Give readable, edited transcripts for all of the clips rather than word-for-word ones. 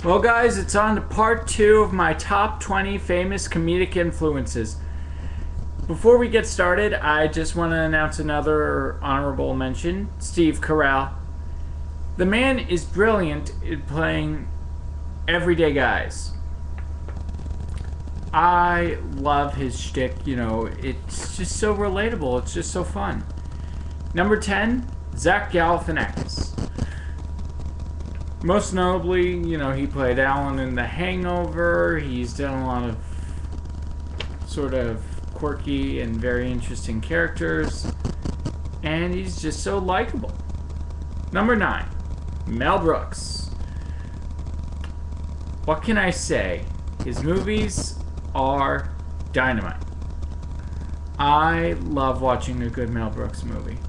Well, guys, it's on to part 2 of my top 20 famous comedic influences. Before we get started, I just want to announce another honorable mention, Steve Carell. The man is brilliant at playing everyday guys. I love his shtick, it's just so relatable, it's just so fun. Number 10, Zach Galifianakis. Most notably, he played Alan in The Hangover. He's done a lot of sort of quirky and very interesting characters. And he's just so likable. Number 9, Mel Brooks. What can I say? His movies are dynamite. I love watching a good Mel Brooks movie.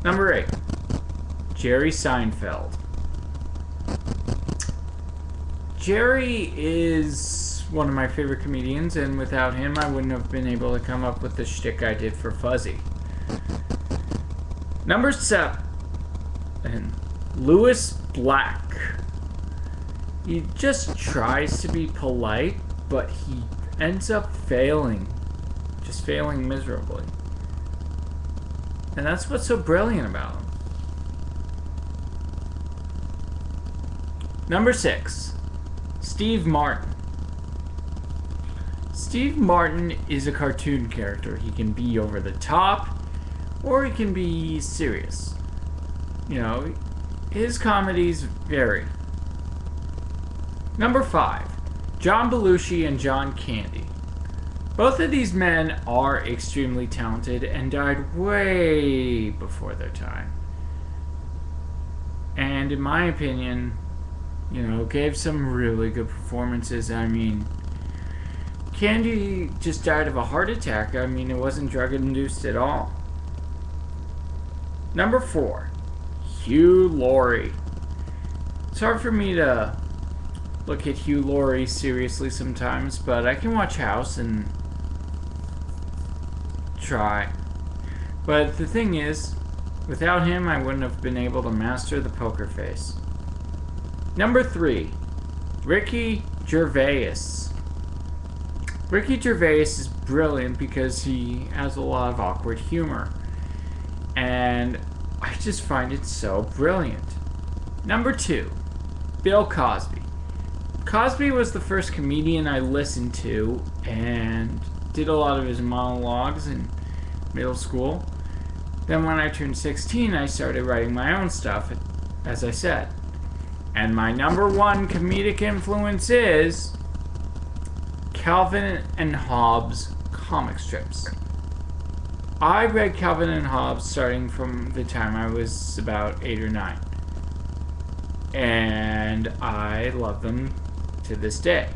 Number 8, Jerry Seinfeld. Jerry is one of my favorite comedians, and without him, I wouldn't have been able to come up with the shtick I did for Fuzzy. Number 7, Louis Black. He just tries to be polite, but he ends up failing. Just failing miserably. And that's what's so brilliant about him. Number 6, Steve Martin. Steve Martin is a cartoon character. He can be over the top, or he can be serious. His comedies vary. Number 5, John Belushi and John Candy. Both of these men are extremely talented and died way before their time. And in my opinion, gave some really good performances. Candy just died of a heart attack. It wasn't drug-induced at all. Number 4, Hugh Laurie. It's hard for me to look at Hugh Laurie seriously sometimes, but I can watch House and try. But the thing is, without him, I wouldn't have been able to master the poker face. Number 3, Ricky Gervais. Ricky Gervais is brilliant because he has a lot of awkward humor. And I just find it so brilliant. Number 2, Bill Cosby. Cosby was the first comedian I listened to and did a lot of his monologues in middle school. Then when I turned 16, I started writing my own stuff, as I said. And my number 1 comedic influence is Calvin and Hobbes comic strips. I read Calvin and Hobbes starting from the time I was about 8 or 9. And I love them to this day.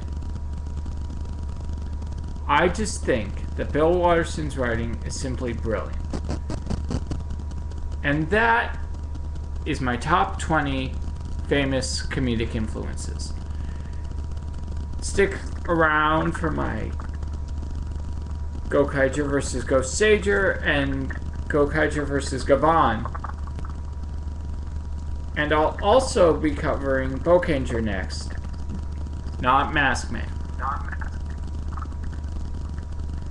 I just think that Bill Watterson's writing is simply brilliant. And that is my top 20 famous comedic influences. Stick around for my Gokaiger vs. Ghost Sager and Gokaiger vs. Gavon. And I'll also be covering Bokanger next, not Maskman.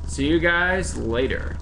See you guys later.